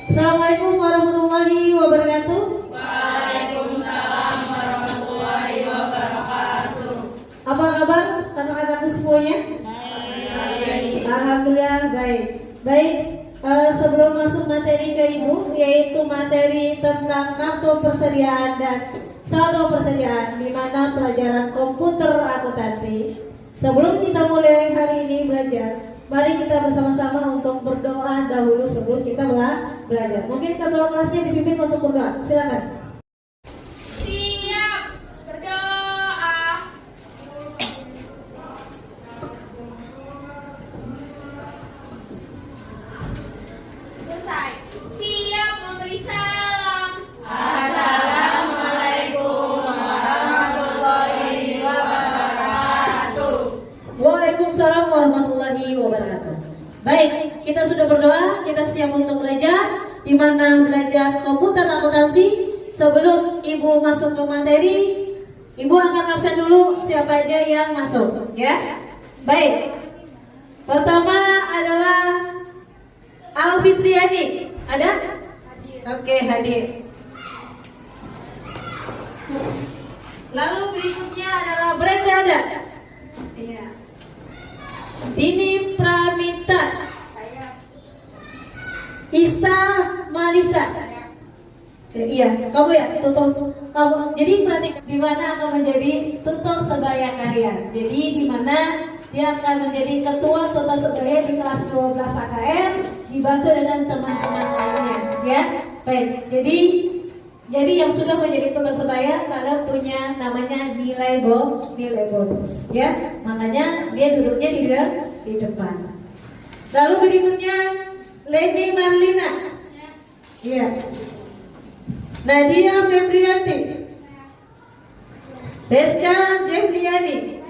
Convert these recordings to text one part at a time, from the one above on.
Assalamualaikum warahmatullahi wabarakatuh. Waalaikumsalam warahmatullahi wabarakatuh. Apa kabar anak-anakku semuanya? Alhamdulillah baik. Baik, sebelum masuk materi ke Ibu, yaitu materi tentang kartu persediaan dan saldo persediaan, di mana pelajaran komputer akuntansi. Sebelum kita mulai hari ini belajar, mari kita bersama-sama untuk berdoa dahulu sebelum kita belajar. Mungkin ketua kelasnya dipimpin untuk berdoa. Silakan. Siap berdoa. Selesai. Siap memberi salam. Assalamualaikum warahmatullahi wabarakatuh. Waalaikumsalam warahmatullahi wabarakatuh. Baik, kita sudah berdoa, kita siap untuk belajar. Di mana belajar komputer akuntansi. Sebelum Ibu masuk ke materi, Ibu akan absen dulu siapa aja yang masuk, ya. Baik. Pertama adalah Alfitriani. Ada? Oke, hadir. Lalu berikutnya adalah Brenda. Ada? Iya. Dini Pramita. Ista Malisa. Iya, kamu ya tutor kamu. Jadi perhatikan di mana akan menjadi tutor sebaya karya. Jadi di mana dia akan menjadi ketua tutor sebaya di kelas 12 AKM dibantu dengan teman-teman lainnya, ya. Baik. Jadi yang sudah menjadi tutor sebaya kalian punya namanya nilai bonus, ya. Makanya dia duduknya di depan. Lalu berikutnya Lady Marlina. Iya. Nadia Febrianti. Reska Jevliani.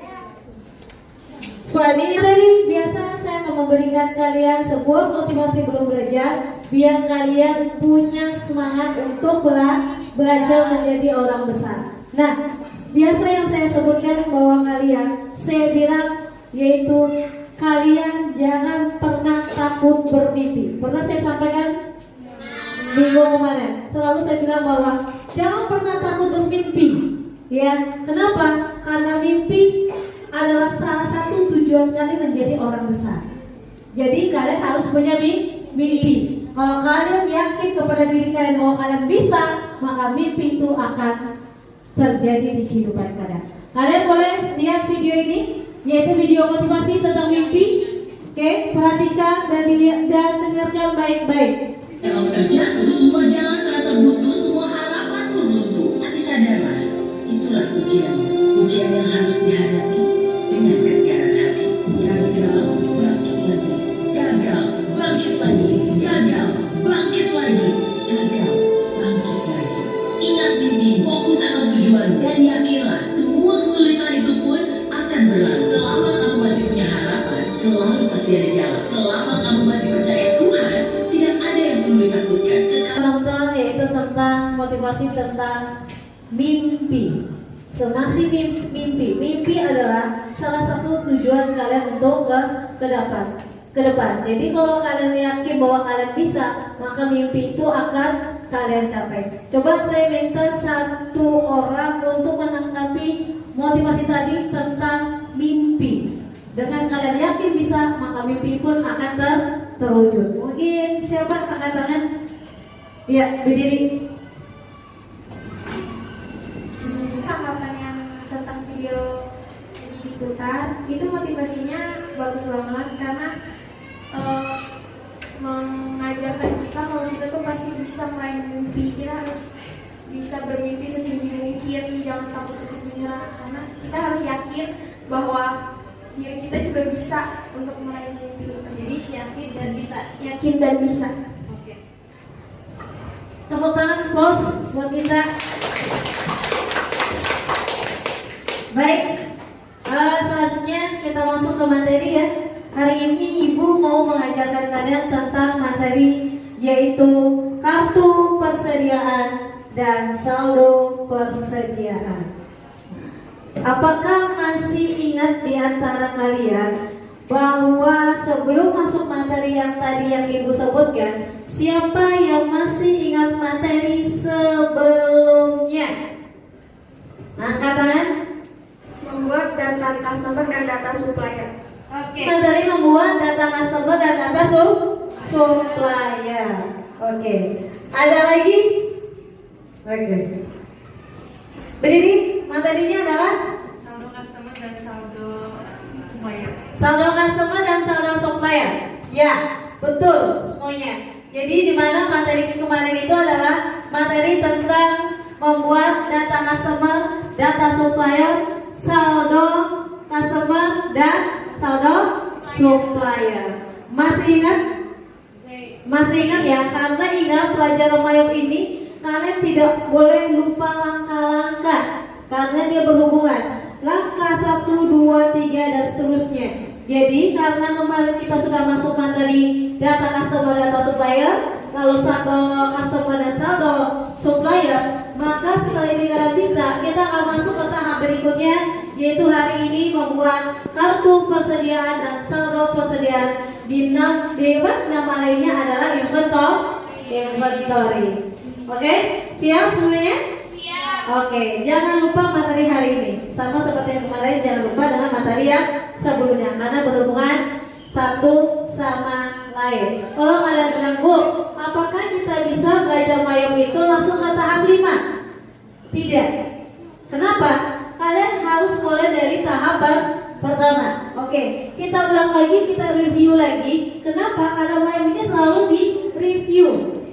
Fani. Tadi biasa saya mau memberikan kalian sebuah motivasi belum belajar, biar kalian punya semangat untuk belajar menjadi orang besar. Nah, biasa yang saya sebutkan bahwa kalian, saya bilang yaitu kalian jangan pernah takut bermimpi. Pernah saya sampaikan minggu kemarin, selalu saya bilang bahwa jangan pernah takut bermimpi, ya. Kenapa? Karena mimpi adalah salah satu tujuan kalian menjadi orang besar. Jadi kalian harus punya mimpi. Kalau kalian yakin kepada diri kalian bahwa kalian bisa, maka mimpi itu akan terjadi di kehidupan kalian. Kalian boleh lihat video ini, yaitu video motivasi tentang mimpi. Oke, perhatikan dan dilihat dan dengarkan baik-baik. Kalau terjatuh, semua jalan terasa buntu, semua harapan pun buntu. Tapi sadarlah, itulah ujian. Ujian yang harus dihadapi dengan kegiatan hati. Gagal, bangkit lagi. Gagal, bangkit lagi. Gagal, bangkit lagi. Gagal, bangkit lagi. Ingat mimpi, fokus sama tujuan, dan yakinlah semua kesulitan itu pun akan berlalu. Selama kamu masih punya harapan, selalu pasti ada jalan. Selama kamu masih percaya Tuhan, tidak ada yang perlu ditakutkan. Teman-teman, yaitu tentang motivasi tentang mimpi. Semasi mimpi. Mimpi adalah salah satu tujuan kalian untuk ke depan. Jadi kalau kalian yakin bahwa kalian bisa, maka mimpi itu akan kalian capai. Coba saya minta satu orang untuk menanggapi motivasi tadi tentang mimpi. Dengan kalian yakin bisa, maka mimpi pun akan terwujud. Mungkin siapa angkat tangan? Ya, berdiri. Tanggapan yang tentang video ini diputar itu motivasinya bagus banget karena mengajarkan kita kalau kita tuh pasti bisa meraih mimpi. Kita harus bisa bermimpi setinggi mungkin, jangan takut untuk menyerah karena kita harus yakin bahwa diri kita juga bisa untuk meraih mimpi. Jadi yakin dan bisa. Oke. Tepuk tangan close buat kita. Baik, selanjutnya kita masuk ke materi, ya. Hari ini Ibu mau mengajarkan kalian tentang materi yaitu kartu persediaan dan saldo persediaan. Apakah masih ingat di antara kalian bahwa sebelum masuk materi yang tadi yang Ibu sebutkan, Siapa yang masih ingat materi sebelumnya? Angkat tangan. Membuat data customer dan data supplier. Oke. Materi membuat data customer dan data supplier. Oke. Ada lagi? Oke. Berdiri. Materinya adalah Saldo customer dan saldo supplier. saldo customer dan saldo supplier. Ya, betul semuanya. Jadi di mana materi kemarin itu adalah materi tentang membuat data customer, data supplier, saldo customer dan saldo supplier. Masih ingat? Masih ingat ya? Karena ingat pelajaran Mayop ini kalian tidak boleh lupa langkah-langkah karena dia berhubungan. Langkah 1, 2, 3 dan seterusnya. Jadi karena kemarin kita sudah masuk materi data customer, data supplier, lalu saldo customer dan saldo supplier, maka setelah ini kalian bisa, kita akan masuk ke tahap berikutnya, yaitu hari ini membuat kartu persediaan dan saldo persediaan di nama lainnya adalah inventory. Oke, siap semuanya? Oke, jangan lupa materi hari ini. Sama seperti yang kemarin, jangan lupa dengan materi yang sebelumnya karena berhubungan satu sama lain. Kalau kalian bilang, Bu, apakah kita bisa belajar Mayop itu langsung ke tahap 5? Tidak. Kenapa? Kalian harus mulai dari tahap pertama. Oke, kita ulang lagi, kita review lagi. Kenapa? Karena Mayop ini selalu di review.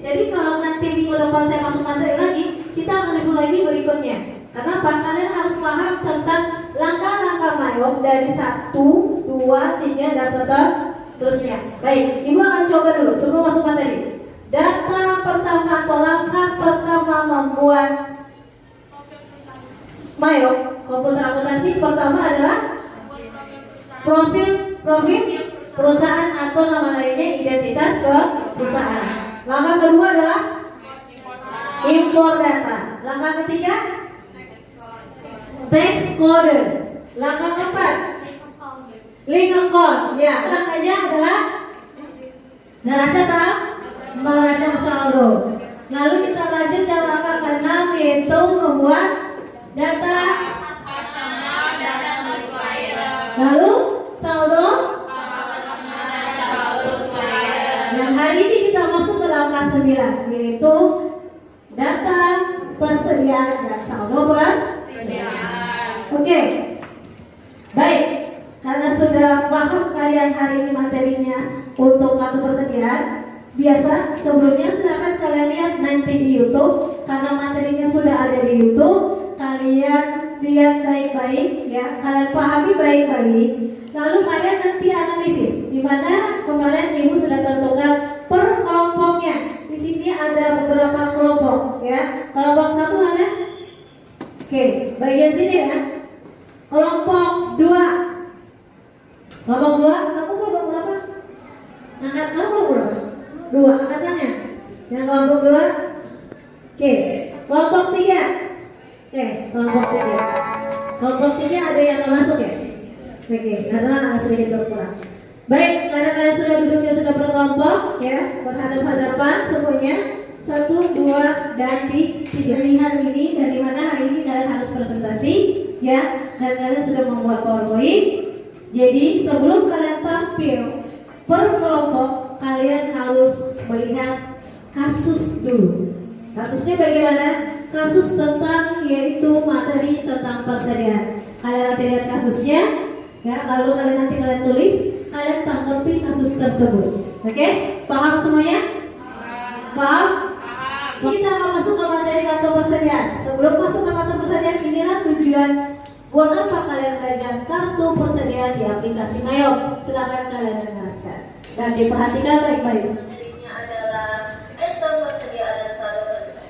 Jadi kalau nanti minggu depan saya masuk materi lagi, kita akan review lagi berikutnya. Kenapa? Kalian harus paham tentang langkah-langkah Mayop dari 1, 2, 3 dan seterusnya. Baik, Ibu akan coba dulu sebelum masuk materi. Data pertama atau langkah pertama membuat Mayop komputer akuntansi pertama adalah profil perusahaan atau nama lainnya identitas perusahaan. Langkah kedua adalah import data. Langkah ketiga tax code. Langkah keempat link account. Ya, langkahnya adalah neraca saldo. Lalu kita lanjut ke langkah keenam, yaitu membuat data. Lalu saldo. Dan hari ini kita masuk ke langkah 9, yaitu data persediaan dan saldo persediaan. Oke. Baik. Karena sudah paham kalian hari ini materinya untuk kartu persediaan, biasa sebelumnya silakan kalian lihat nanti di YouTube karena materinya sudah ada di YouTube. Kalian lihat baik-baik ya, kalian pahami baik-baik. Lalu kalian nanti analisis, di mana kemarin Ibu sudah tentukan per kelompoknya. Di sini ada beberapa kelompok ya. Kelompok 1 mana? Oke, bagian sini ya. Kelompok 2. Kelompok 2, kamu kelompok berapa? Angkat kamu kelompok berapa? 2, angkat tangan. Yang kelompok 2. Oke, kelompok 3. Oke, kelompok 3. Kelompok 3 ada yang masuk ya? Oke, karena agak sedikit berkurang. Baik, karena kalian sudah duduknya sudah berkelompok ya, berhadapan-hadapan semuanya 1, 2, dan 3. Lihat ini dari mana hari ini kalian harus presentasi ya, dan kalian sudah membuat PowerPoint. Jadi sebelum kalian tampil per kelompok, kalian harus melihat kasus dulu. Kasusnya bagaimana? Kasus tentang yaitu materi tentang persediaan. Kalian nanti lihat kasusnya, ya. Lalu kalian tulis, kalian tanggapi kasus tersebut. Oke? Paham semuanya? Paham? Kita akan masuk ke materi kartu persediaan. Sebelum masuk ke kartu persediaan, inilah tujuan buat apa kalian belajar kartu persediaan di aplikasi Mayop. Silakan kalian dengarkan dan diperhatikan baik-baik. Materinya adalah item persediaan dan saldo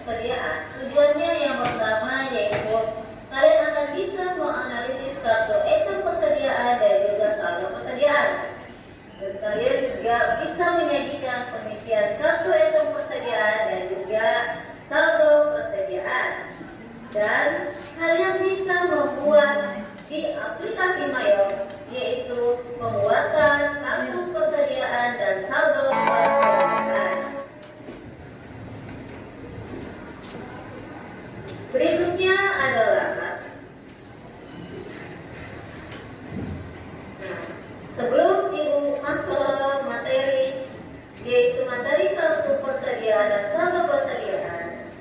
persediaan. Tujuannya yang pertama yaitu kalian akan bisa menganalisis kartu item persediaan dan juga saldo persediaan. Dan kalian juga bisa menyajikan pengisian kartu item persediaan dan juga saldo persediaan. Dan kalian bisa membuat di aplikasi Mayop, yaitu pembuatan kartu persediaan dan saldo persediaan. Sebelum Ibu masuk ke materi, yaitu materi kartu persediaan dan saldo persediaan.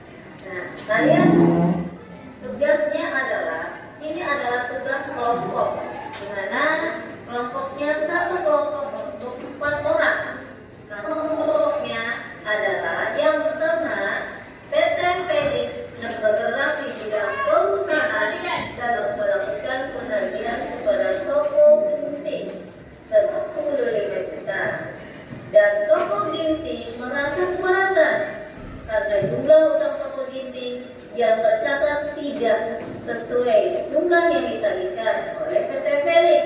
Nah, kalian tugasnya adalah, ini adalah tugas kelompok, di mana kelompoknya satu kelompok untuk 4 orang. Nah, kelompoknya adalah yang pertama PT Felix yang bergerak di bidang perusahaan dalam melakukan penagihan kepada toko gunting sebesar 45 juta. Dan toko ginting merasa keberatan karena jumlah utang toko ginting yang tercatat tidak sesuai jumlah yang ditagihkan oleh PT Felix.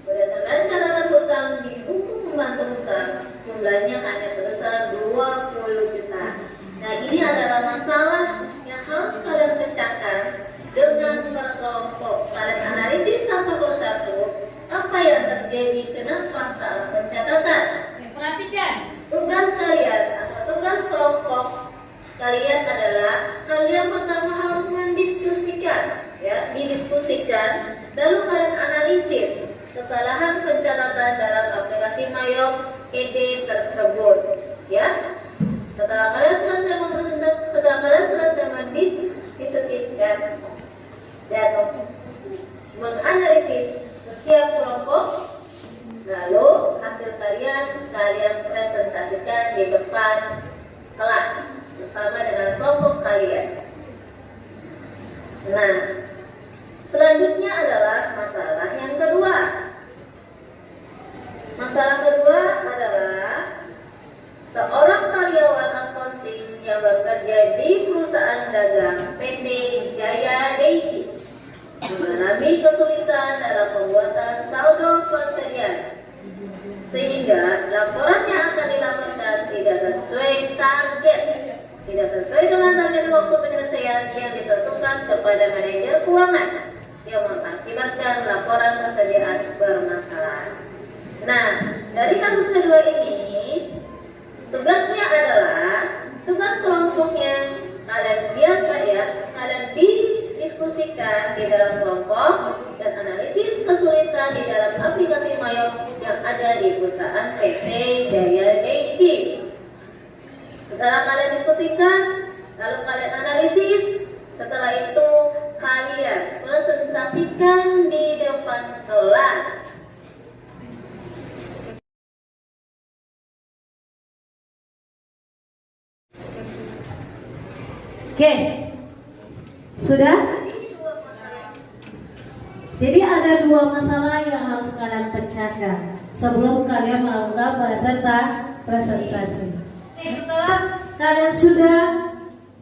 Berdasarkan catatan hutang di buku pembantu hutang, jumlahnya hanya sebesar 20 juta. Nah, ini adalah masalah yang harus kalian pecahkan dengan berkelompok. Kalian analisis satu persatu apa yang terjadi, kenapa salah pencatatan. Perhatikan. Tugas kalian atau tugas kelompok kalian adalah kalian pertama harus mendiskusikan, ya, didiskusikan, lalu kalian analisis kesalahan pencatatan dalam aplikasi Mayop ED tersebut, ya. Setelah kalian selesai mendiskusikan dan menganalisis setiap kelompok, lalu hasil kalian presentasikan di depan kelas bersama dengan kelompok kalian. Nah, selanjutnya adalah masalah yang kedua. Masalah kedua adalah seorang karyawan accounting yang bekerja di perusahaan dagang PT Jaya Daichi mengalami kesulitan dalam pembuatan saldo persediaan, sehingga laporan yang akan dilaporkan tidak sesuai target, tidak sesuai dengan target waktu penyelesaian yang ditentukan kepada manajer keuangan, yang mengakibatkan laporan persediaan bermasalah. Nah, dari kasus kedua ini, tugasnya adalah, tugas kelompoknya kalian biasa, ya, kalian didiskusikan di dalam kelompok dan analisis kesulitan di dalam aplikasi Mayop yang ada di perusahaan PT Jaya Daichi. Setelah kalian diskusikan, lalu kalian analisis, setelah itu kalian presentasikan di depan kelas. Oke, sudah? Jadi ada 2 masalah yang harus kalian pecahkan sebelum kalian melakukan presentasi. Setelah kalian sudah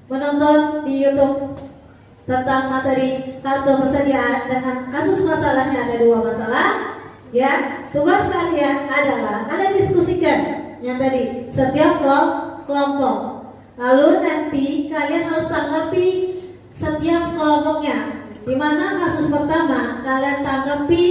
menonton di YouTube tentang materi kartu persediaan dengan kasus masalahnya ada 2 masalah, ya, tugas kalian adalah kalian diskusikan yang tadi setiap kelompok. Lalu nanti kalian harus tanggapi setiap kelompoknya. Di mana kasus pertama kalian tanggapi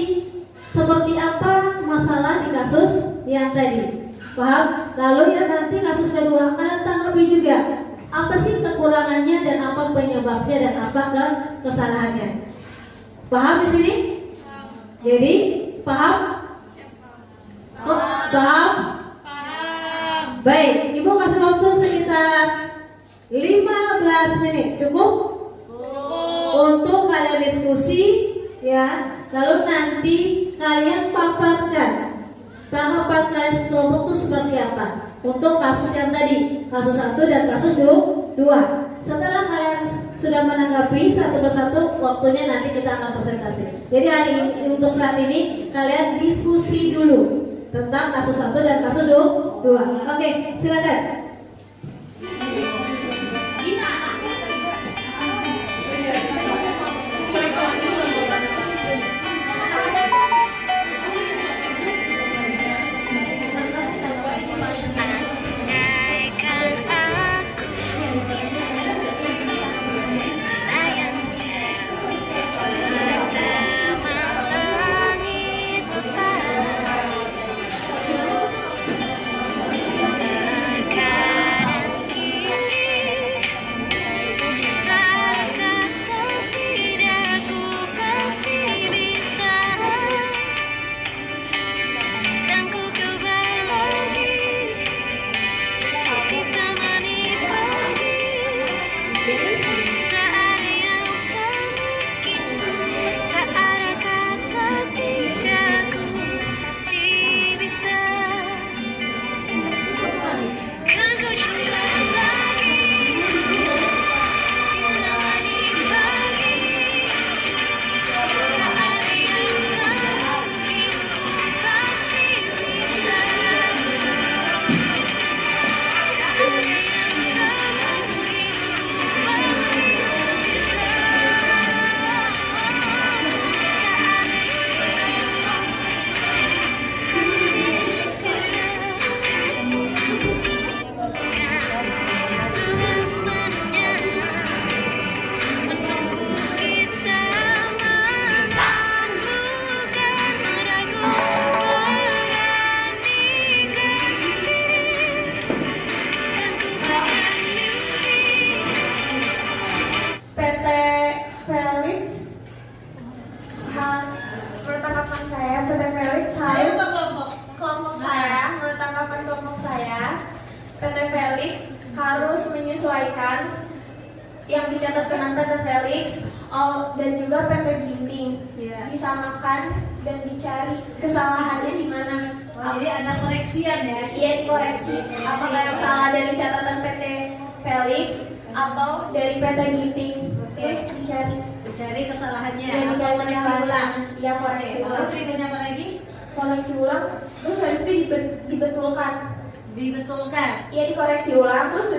seperti apa masalah di kasus yang tadi, paham? Lalu yang nanti kasus kedua kalian tanggapi juga apa sih kekurangannya dan apa penyebabnya dan apa kesalahannya. Paham di sini? Jadi paham? Kok paham? Baik, Ibu kasih waktu sekitar 15 menit, cukup? Untuk kalian diskusi, ya. Lalu nanti kalian paparkan tanggapan kalian kelompok itu seperti apa untuk kasus yang tadi, kasus 1 dan kasus 2. Setelah kalian sudah menanggapi satu persatu, waktunya nanti kita akan presentasi. Jadi hari ini, untuk saat ini kalian diskusi dulu tentang kasus 1 dan kasus 2. Oke, silakan. Terkadang PT Felix harus menyesuaikan yang dicatat dengan PT Felix dan juga PT Ginting. Disamakan dan dicari kesalahannya di mana. Jadi ada koreksian ya? Iya, dikoreksi. Apakah yang salah dari catatan PT Felix atau dari PT Ginting? Terus dicari kesalahannya. Iya, dicari koreksi ulang. Iya, koreksi Lalu ulang. berikutnya apa lagi? Koreksi ulang. Terus habis itu dibetulkan. Dibetulkan. Iya, dikoreksi ulang. Terus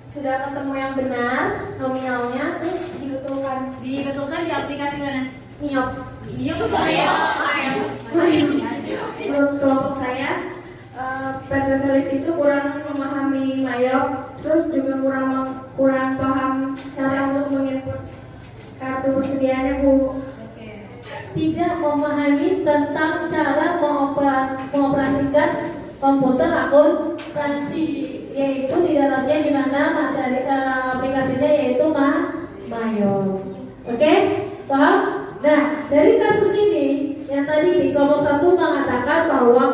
sudah ketemu yang benar nominalnya, terus dibetulkan. Dibetulkan di aplikasi mana? Niop. Iya, Menurut kelompok saya, PT Felix itu kurang memahami Mayop, terus juga kurang paham cara untuk menginput kartu persediaannya, Bu. Tidak memahami tentang cara mengoperasikan komputer akuntansi, yaitu di dalamnya di mana materi aplikasinya yaitu Mayop. Oke, paham? Nah, dari kasus ini yang tadi di kelompok 1 mengatakan bahwa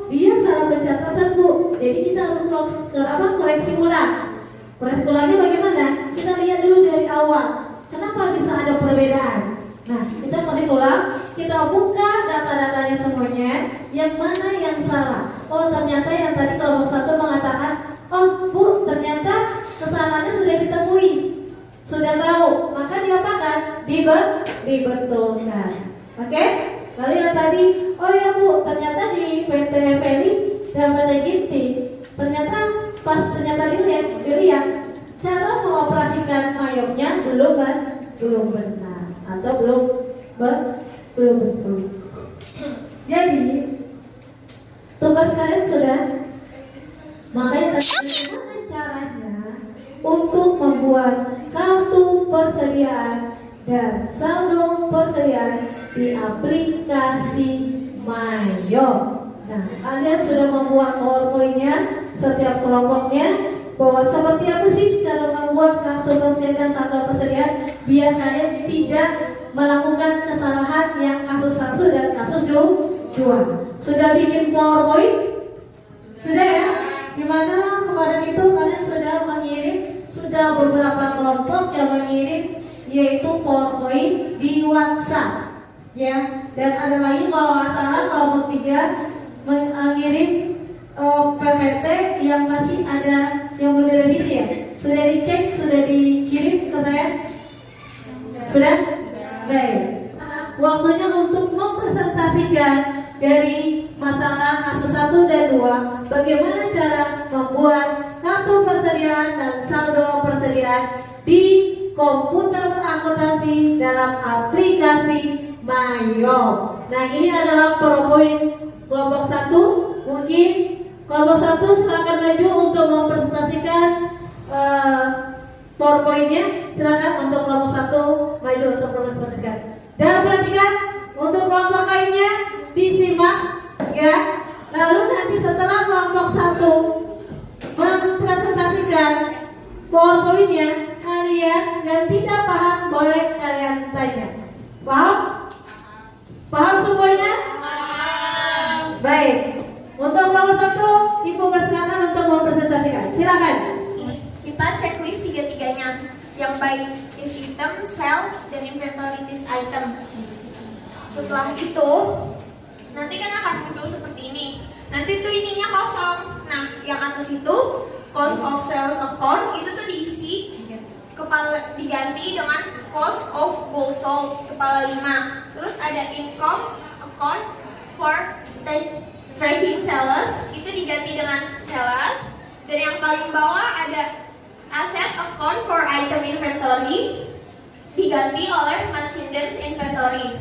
dia salah pencatatan, Bu. Jadi kita harus koreksi ulang. Koreksi ulangnya bagaimana? Kita lihat dulu dari awal. Kenapa bisa ada perbedaan? Nah, kita koreksi ulang. Kita buka data-datanya semuanya. Yang mana yang salah? Ternyata yang tadi kelompok 1 mengatakan, Bu, ternyata kesalahannya sudah ditemui. Sudah tahu, maka diapakan? Dibetulkan. Oke? Lalu yang tadi, ya Bu, ternyata di PT Felix dan PT Ginting, ternyata dilihat cara mengoperasikan Mayopnya belum benar atau belum betul. Jadi tugas kalian sudah, makanya bagaimana caranya untuk membuat kartu persediaan dan saldo persediaan di aplikasi Mayop. Nah, kalian sudah membuat PowerPoint-nya setiap kelompoknya, bahwa seperti apa sih cara membuat kartu persediaan dan saldo persediaan biar kalian tidak melakukan kesalahan yang kasus 1 dan kasus 2. Sudah bikin PowerPoint? Sudah ya? Dimana kemarin itu kalian sudah mengirim, sudah beberapa kelompok yang mengirim yaitu PowerPoint di WhatsApp, ya. Dan ada lagi kalau nggak salah kelompok 3 mengirim PPT yang masih ada yang belum direvisi ya. Sudah dicek, sudah dikirim ke saya? Sudah? Baik. Waktunya untuk mempresentasikan dari masalah kasus 1 dan 2, bagaimana cara membuat kartu persediaan dan saldo persediaan di komputer akuntansi dalam aplikasi Mayop. Nah, ini adalah PowerPoint kelompok 1. Mungkin kelompok 1 silakan maju untuk mempresentasikan PowerPoint-nya. Silakan untuk kelompok 1 maju untuk mempresentasikan. Dan perhatikan untuk kelompok lainnya disimak ya. Lalu nanti setelah kelompok 1 mempresentasikan PowerPoint-nya, kalian yang tidak paham boleh kalian tanya. Paham? Paham semuanya? Paham. Baik. Untuk kelompok 1, Ibu persilakan untuk mempresentasikan. Silakan. Kita checklist tiga-tiganya, yang baik this item, sell, dan inventory this item. Setelah itu nanti kan akan muncul seperti ini. Nanti tuh ininya kosong. Nah, yang atas itu cost of sales account itu tuh diisi diganti dengan cost of goods sold kepala 5. Terus ada income account for trading sales itu diganti dengan sales. Dan yang paling bawah ada asset account for item inventory diganti oleh merchandise inventory.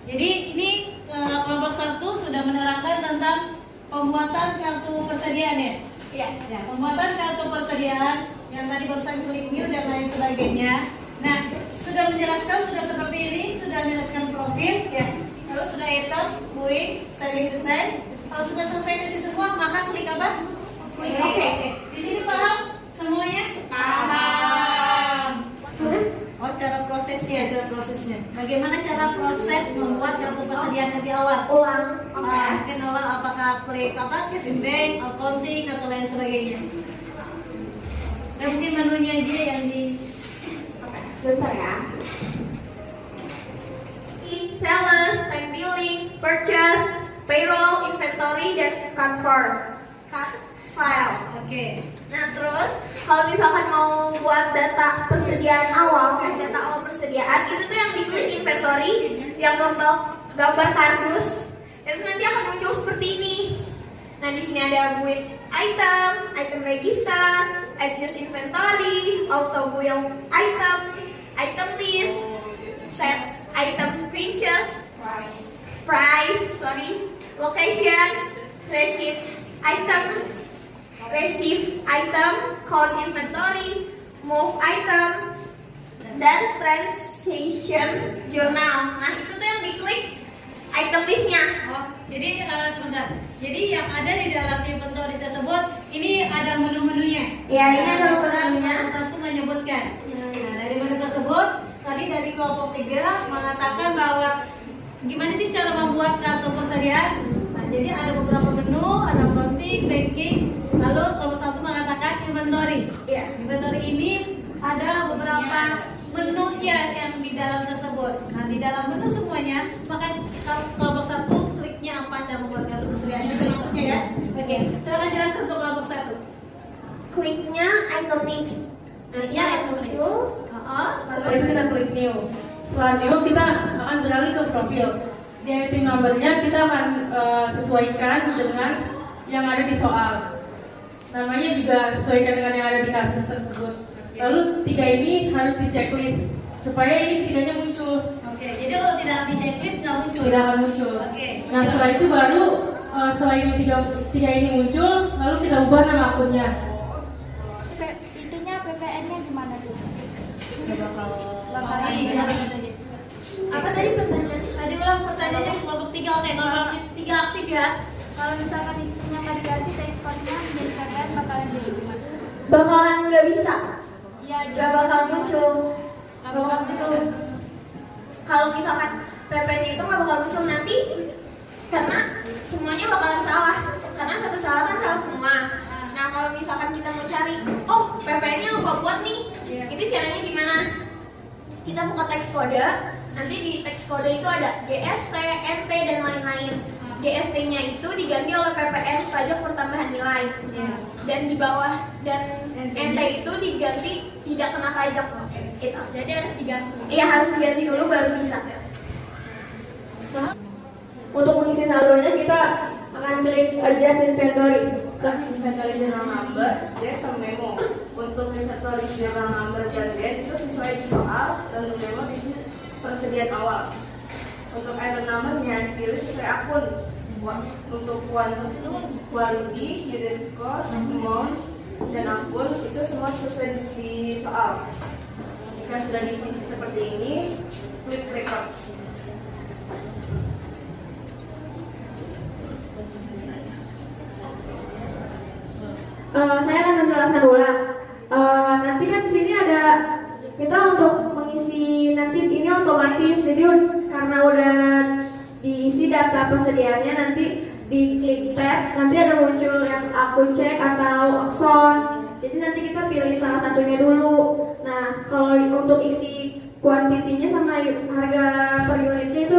Jadi ini kelompok 1 sudah menerangkan tentang pembuatan kartu persediaan ya? Iya. Ya, pembuatan kartu persediaan yang tadi barusan klik new dan lain sebagainya. Nah, sudah menjelaskan, sudah seperti ini, sudah menjelaskan profil ya. Lalu sudah item, buy, selling details. Kalau sudah selesai isi semua, maka klik apa? Klik oke. Di sini paham semuanya? Paham. Cara prosesnya. Bagaimana cara proses membuat kartu persediaan di awal? Ulang. Nah, Mungkin awal apakah klik cash in bank, accounting atau lain sebagainya. Dan mungkin menunya aja yang di Sebentar ya. Sales, time billing, purchase, payroll, inventory, dan cut file. Oke. Nah terus kalau misalkan mau buat data persediaan awal, data awal persediaan itu tuh yang diklik inventory, yang gambar kardus, itu nanti akan muncul seperti ini. Nah di sini ada build item register, adjust inventory, auto build item list, set item purchase, price, location, receive item, count inventory, move item, dan transaction journal. Nah itu tuh yang diklik item listnya. Oh, jadi sebentar. Jadi yang ada di dalam inventory tersebut ini ada menu-menunya. Ya, ini ada menu-menunya. Satu menyebutkan. Nah, dari menu tersebut tadi dari kelompok 3 mengatakan bahwa gimana sih cara membuat kartu persediaan. Nah, jadi ada beberapa menu, ada accounting, banking, lalu kelompok 1 mengatakan inventory. Iya. Inventory ini ada beberapa menunya yang di dalam tersebut. Nah, di dalam menu semuanya, maka kelompok 1 kliknya apa cara membuat kartu persediaan. Itu maksudnya ya. Oke, silakan jelaskan untuk kelompok 1. Kliknya item list. Nah, ini yang muncul. Setelah itu kita klik new. Setelah new kita akan beralih ke profil. Di item numbernya kita akan sesuaikan dengan yang ada di soal. Namanya juga sesuaikan dengan yang ada di kasus tersebut. Lalu 3 ini harus di checklist supaya ini 3-nya muncul. Oke, jadi kalau tidak di checklist nggak muncul. Tidak akan muncul. Oke. Nah setelah itu baru setelah ini tiga ini muncul, lalu kita ubah nama akunnya. Itunya PPN-nya gimana tuh? Ya bakal. Apa tadi pertanyaannya? Tadi ulang pertanyaannya kelompok 3. Oke, kalau 3 aktif ya. Kalau misalkan itunya nggak diganti, teks code-nya menjadi PPN bakalan jadi gimana? Bakalan nggak bisa. Iya, Gak bakal muncul. Kalau misalkan PP-nya itu nggak bakal muncul nanti, karena semuanya bakalan salah. Karena satu salah kan salah semua. Nah kalau misalkan kita mau cari, oh PP-nya lupa buat nih, itu caranya gimana? Kita buka teks kode, nanti di teks kode itu ada GST, NT, dan lain-lain. GST-nya itu diganti oleh PPN, pajak pertambahan nilai. Dan di bawah, dan NT itu diganti tidak kena pajak. Gitu. Jadi harus diganti. Iya harus diganti dulu baru bisa. Untuk mengisi saldonya kita akan klik adjust inventory. Inventory journal number, date sama memo. Untuk inventory journal number dan date itu sesuai di soal dan untuk memo di persediaan awal. Untuk item numbernya pilih sesuai akun. Untuk quality, unit cost, amount, dan akun itu semua sesuai di soal. Jika sudah diisi seperti ini, klik record. Saya akan menjelaskan ulang. Nanti kan di sini ada kita untuk mengisi nanti ini otomatis. Jadi karena udah diisi data persediaannya nanti di klik tab nanti ada muncul yang akun cek atau Axon. Jadi nanti kita pilih salah satunya dulu. Nah kalau untuk isi kuantitinya sama harga per unitnya itu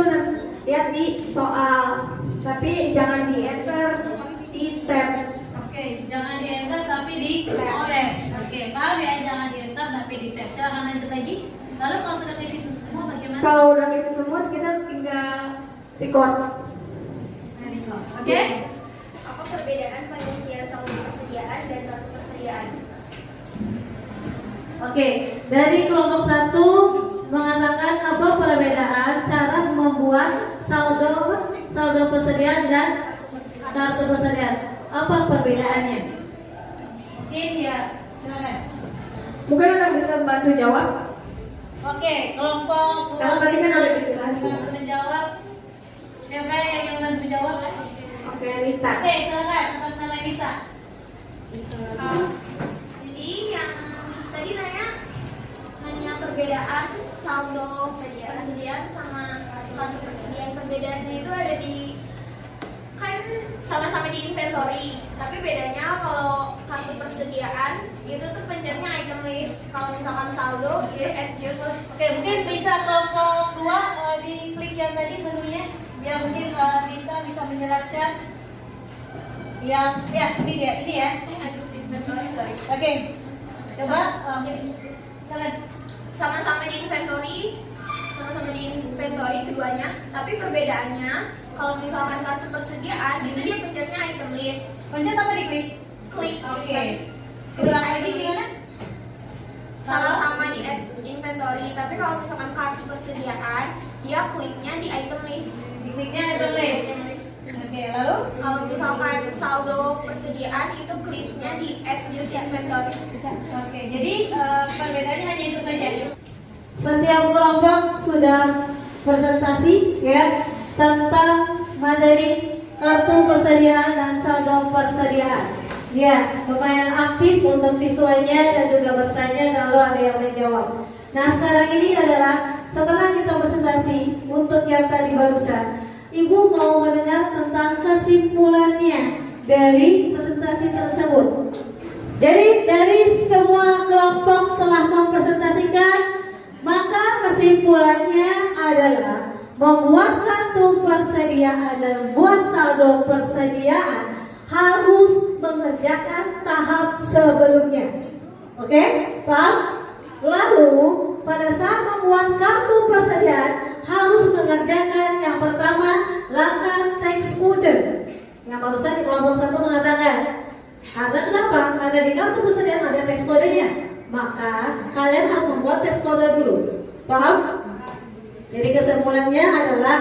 lihat di soal. Tapi jangan di enter di tab. Oke, jangan di enter tapi di tab. Oke, paham ya, jangan di enter tapi di tab. Silakan lanjut lagi. Lalu kalau sudah isi semua bagaimana? Kalau udah isi semua kita tinggal record. Oke? Apa perbedaan pengisian saldo persediaan dan kartu persediaan? Oke, dari kelompok 1 mengatakan apa perbedaan cara membuat saldo persediaan dan kartu persediaan. Apa perbedaannya? Mungkin ya, silakan. Mungkin ada bisa bantu jawab. Oke, kelompok Kalau tadi kan udah dijelasin. bantu menjawab. Siapa yang bantu menjawab? Oke, Rita. Oke, silakan atas nama Rita. Jadi yang tadi nanya perbedaan saldo persediaan sama kartu persediaan. Perbedaannya itu ada di kayak Tapi bedanya kalau kartu persediaan itu tuh pencetnya item list. Kalau misalkan saldo itu add just. Oke, mungkin bisa kelompok 2 diklik yang tadi menunya biar mungkin Dinta bisa menjelaskan yang ini ya. Add just inventory, sorry. Oke, coba silakan. Sama-sama di inventory keduanya, tapi perbedaannya kalau misalkan kartu persediaan itu dia pencetnya item list. Pencet apa diklik? Klik. Oke. Ulang lagi gimana? Sama-sama di inventory, tapi kalau misalkan kartu persediaan dia kliknya di item list. Dikliknya item list. Oke, lalu Kalau misalkan saldo persediaan itu kliknya di add use inventory. oke, jadi perbedaannya hanya itu saja. Setiap kelompok sudah presentasi ya tentang materi kartu persediaan dan saldo persediaan. Ya, lumayan aktif untuk siswanya dan juga bertanya kalau ada yang menjawab. Nah, sekarang ini adalah setelah kita presentasi untuk yang tadi barusan, Ibu mau mendengar tentang kesimpulannya dari presentasi tersebut. Jadi dari semua kelompok telah mempresentasikan, maka kesimpulannya adalah membuat kartu persediaan dan membuat saldo persediaan harus mengerjakan tahap sebelumnya. Oke, paham? Lalu pada saat membuat kartu persediaan harus mengerjakan yang pertama langkah text code. Yang barusan di kelompok 1 mengatakan. Karena kenapa? Karena di kartu persediaan ada text codenya. Maka kalian harus membuat text code dulu. Paham? Jadi kesimpulannya adalah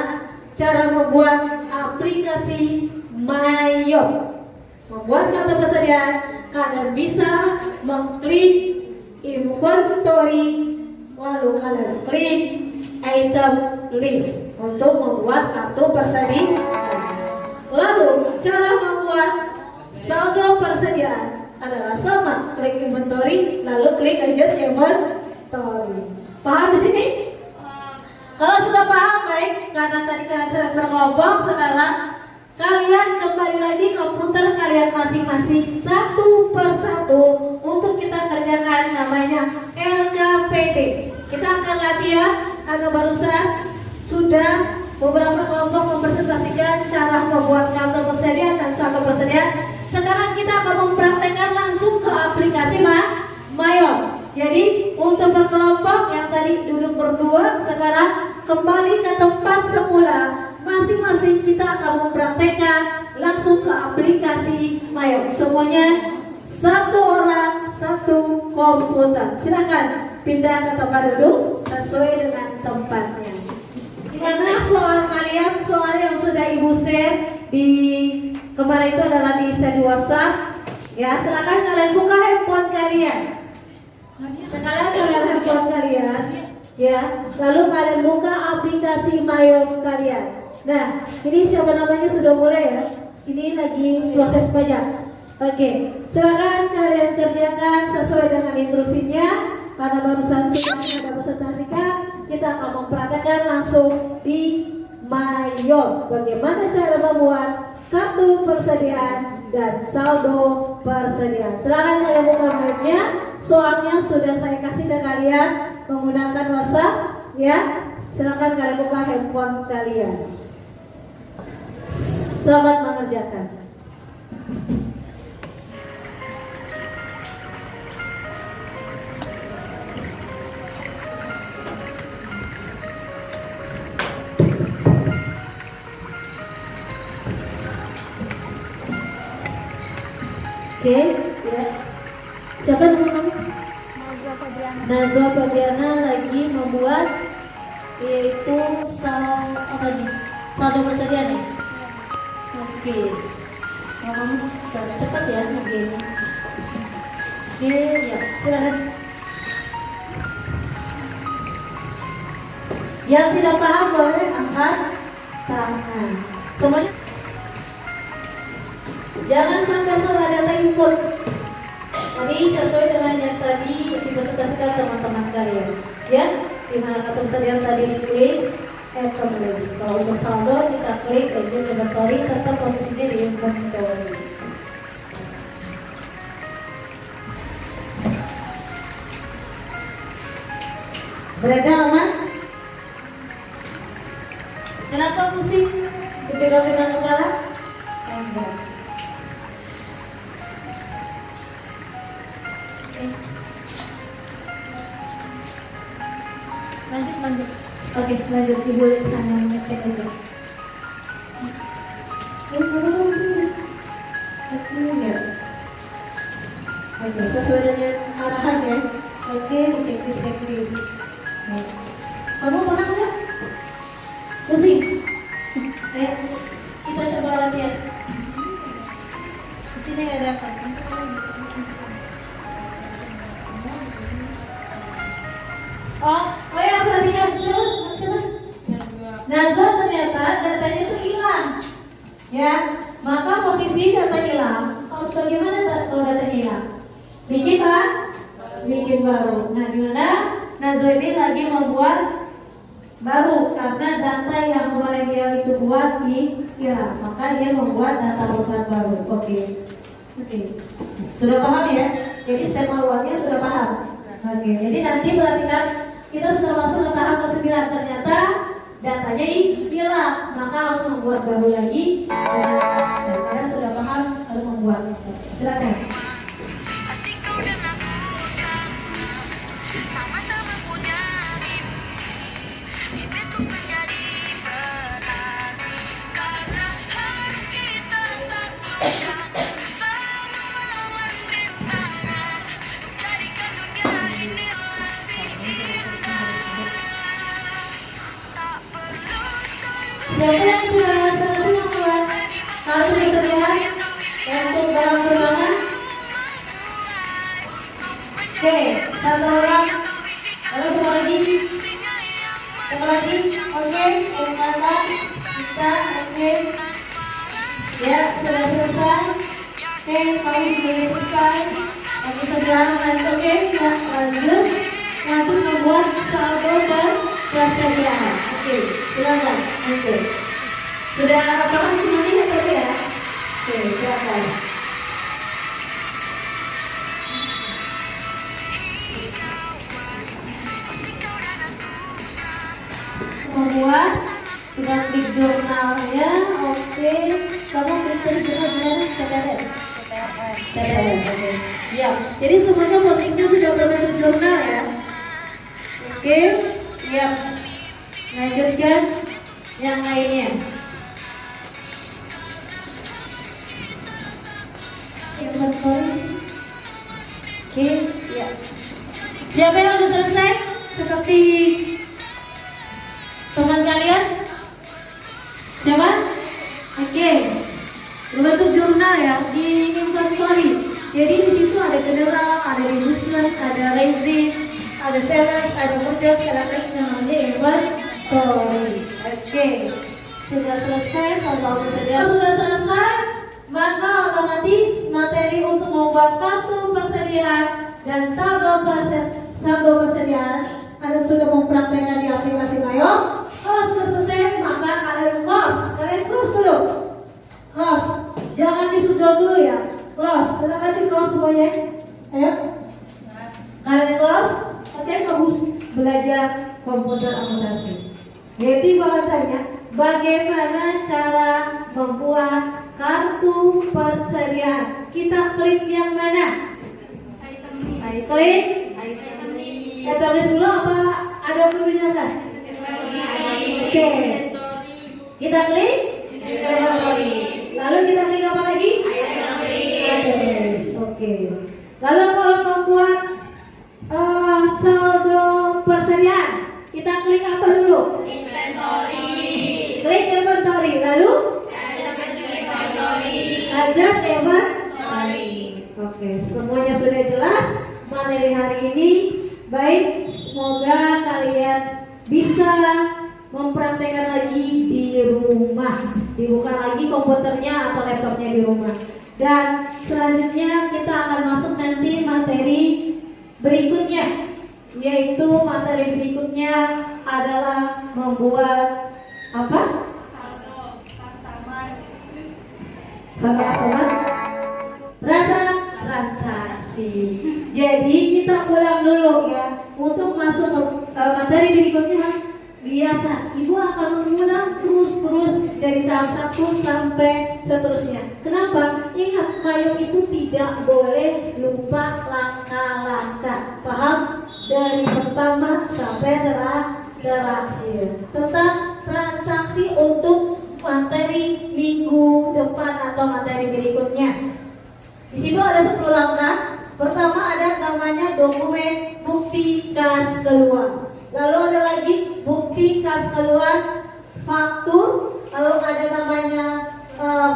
cara membuat aplikasi Mayop. Membuat kartu persediaan, kalian bisa mengklik inventory, lalu kalian klik item list untuk membuat kartu persediaan. Lalu cara membuat saldo persediaan adalah sama, klik inventory, lalu klik adjust inventory. Paham di sini? Kalau sudah paham, baik, karena tadi kalian sedang berkelompok, sekarang kalian kembali lagi komputer kalian masing-masing satu persatu untuk kita kerjakan namanya LKPD. Kita akan latihan karena barusan sudah beberapa kelompok mempresentasikan cara membuat kartu persediaan dan saldo persediaan. Sekarang kita akan mempraktekkan langsung ke aplikasi Mayop. Jadi untuk berkelompok yang tadi duduk berdua, sekarang kembali ke tempat semula. Masing-masing kita akan mempraktekkan langsung ke aplikasi Mayop. Semuanya satu orang, satu komputer. Silakan pindah ke tempat duduk sesuai dengan tempatnya. Gimana soal kalian? Soal yang sudah Ibu share di kemarin itu adalah di share WhatsApp. Ya, silakan kalian buka handphone kalian. Sekarang kalian handphone kalian, ya. Lalu kalian buka aplikasi Mayop kalian. Nah, ini siapa namanya sudah mulai ya. Ini lagi proses pajak. Oke, silakan kalian kerjakan sesuai dengan instruksinya. Karena barusan sudah kita presentasikan, kita akan mempraktekkan langsung di Mayop. Bagaimana cara membuat kartu persediaan dan saldo persediaan. Silakan kalian buka mic-nya. Soalnya sudah saya kasih ke kalian menggunakan WhatsApp, ya. Silakan kalian buka handphone kalian. Selamat mengerjakan. Oke, ya. Siapa nama kamu? Nazwa Fabiana lagi membuat yaitu saldo persediaan ya. Oke, kamu cepat ya ngerjainnya. Oke, ya silakan. Yang tidak paham boleh angkat tangan. Semuanya. Jangan sampai salah data input. Tadi sesuai dengan yang tadi dipresentasikan teman-teman kalian. Ya, dimana kartu persediaan tadi diklik item list. Kalau untuk saldo kita klik adjust inventory, tetap posisinya di inventory. Beredar aman? Kenapa pusing? Pegang-pegang kepala? Enggak. Lanjut. Oke, lanjut. Ibu hanya ngecek aja. Oke, sesuai dengan arahan ya. Oke, checklist. Kamu paham nggak? Pusing? Kita coba latihan. Di sini nggak ada apa. Oh ya, perhatikan siapa? Najwa ternyata datanya itu hilang. Ya, maka posisi data hilang harus bagaimana kalau datanya hilang? Bikin baru. Nah, gimana? Najwa ini lagi membuat baru karena data yang kemarin dia itu buat hilang, maka dia membuat data perusahaan baru. Oke. Sudah paham ya? Jadi step awalnya sudah paham. Oke. Jadi nanti perhatikan, kita sudah masuk ke tahap ke-9. Ternyata datanya hilang, maka harus membuat baru lagi. Dan kalian sudah paham harus membuat. Silakan. Siapa yang sudah selesai membuat harus disediakan untuk barang perbankan? Oke, satu orang. Lalu satu lagi. Oke, ternyata kita oke. Ya, sudah selesai. Oke, kami sudah selesai. Aku sedang lanjut. Oke, ya, lanjut membuat saldo dan persediaan. Oke, silakan. Oke. Sudah paham semuanya ya? Oke, silakan. Membuat dengan klik jurnalnya. Oke, kamu klik jurnal CTRL. Oke. Ya, jadi semuanya posisinya sudah berbentuk jurnal ya. Oke, ya. Lanjutkan yang lainnya. Oke, ya. Siapa yang sudah selesai? Seperti teman kalian? Siapa? Oke. Berbentuk jurnal ya di inventory. Jadi di situ ada general, ada reducement, ada raising, ada sales, ada purchase, ada cash, namanya inventory. Oke. Sudah selesai saldo persediaan. Sudah selesai, maka otomatis materi untuk membuat kartu persediaan dan saldo persediaan Anda sudah mempraktekkan di aplikasi Mayo. Kalau sudah selesai, maka kalian close dulu. Close, jangan disedot dulu ya. Close, silakan di close semuanya. Ayo, kalian close. Oke, bagus belajar komputer akuntansi. Jadi bahasanya bagaimana cara membuat kartu persediaan. Kita klik yang mana? Klik. Tulis dulu apa ada perlu dijelaskan? Oke. Kita klik inventory. Lalu kita klik apa lagi? Oke. Lalu kalau membuat saldo persediaan, kita klik apa dulu? Inventory. Klik inventory. Lalu adjust inventory. Oke, semuanya sudah jelas materi hari ini. Baik, semoga kalian bisa mempraktekkan lagi di rumah. Dibuka lagi komputernya atau laptopnya di rumah. Dan selanjutnya kita akan masuk nanti materi berikutnya, yaitu materi berikutnya adalah membuat apa? Saldo customer. Transaksi. Jadi kita ulang dulu ya untuk masuk ke materi berikutnya biasa. Ibu akan mengulang terus dari tahap 1 sampai seterusnya. Kenapa? Ingat, payung itu tidak boleh lupa langkah-langkah. Paham? Dari pertama sampai terakhir. Tentang transaksi untuk materi minggu depan atau materi berikutnya. Di situ ada 10 langkah. Pertama ada namanya dokumen bukti kas keluar. Lalu ada lagi bukti kas keluar faktur. Lalu ada namanya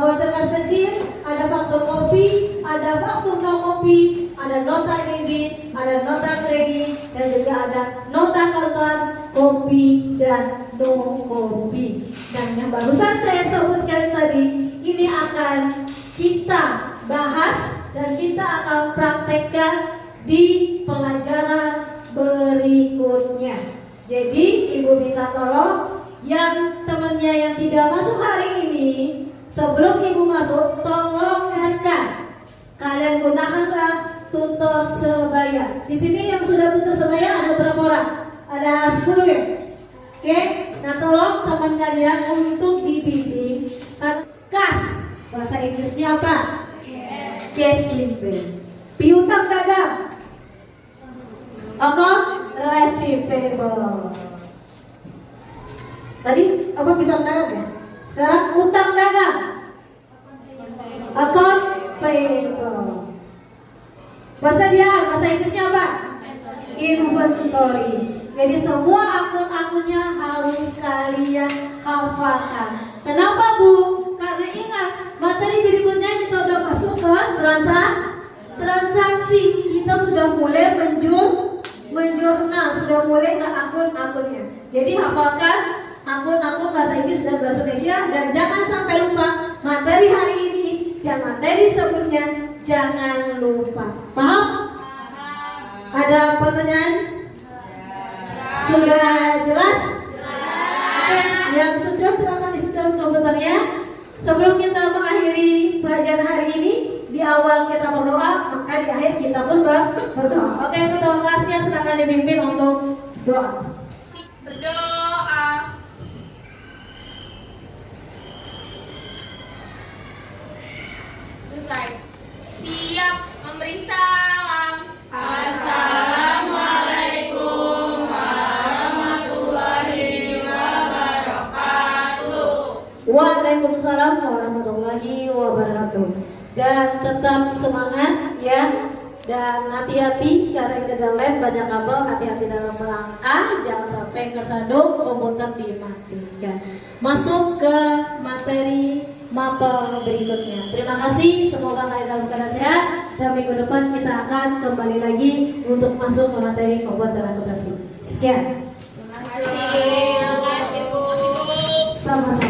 voucher kas kecil, ada faktur kopi, ada faktur no kopi, ada nota debit, ada nota kredit, dan juga ada nota kontan, kopi dan no kopi. Dan yang barusan saya sebutkan tadi, ini akan kita bahas dan kita akan praktekkan di pelajaran berikutnya. Jadi ibu minta tolong yang temannya yang tidak masuk hari ini, sebelum ibu masuk tolong dengarkan. Kalian gunakanlah tutor sebaya. Di sini yang sudah tutor sebaya ada berapa orang? Ada 10 ya? Oke, nah tolong teman kalian untuk dibimbing kas. Bahasa Inggrisnya apa? Cash given. Piutang dagang. Account receivable. Tadi apa piutang dagang ya? Sekarang utang dagang. Account payable. Bahasa Inggrisnya apa? Inventory. Jadi semua akun-akunnya harus kalian hafalkan. Kenapa Bu? Karena ingat, materi berikutnya kita udah masuk ke transaksi. Kita sudah mulai menjurnal, sudah mulai ke akun-akunnya. Jadi hafalkan akun-akun bahasa Inggris dan bahasa Indonesia, dan jangan sampai lupa materi hari ini dan materi sebelumnya, jangan lupa. Paham? Ada pertanyaan? Sudah jelas? Oke, yang sudah silakan disetel komputernya. Sebelum kita mengakhiri pelajaran hari ini, di awal kita berdoa, maka di akhir kita pun berdoa. Oke, ketua kelasnya silakan dipimpin untuk doa. Berdoa. Selesai. Siap memberi salam. Assalamualaikum warahmatullahi wabarakatuh. Waalaikumsalam warahmatullahi wabarakatuh. Dan tetap semangat ya, dan hati-hati karena di dalam banyak kabel, hati-hati dalam melangkah, jangan sampai kesandung, komputer dimatikan. Masuk ke materi mapel berikutnya. Terima kasih, semoga kalian dalam keadaan sehat, dan minggu depan kita akan kembali lagi untuk masuk ke materi komputer akuntansi. Sekian. Terima kasih Bu. Sama-sama.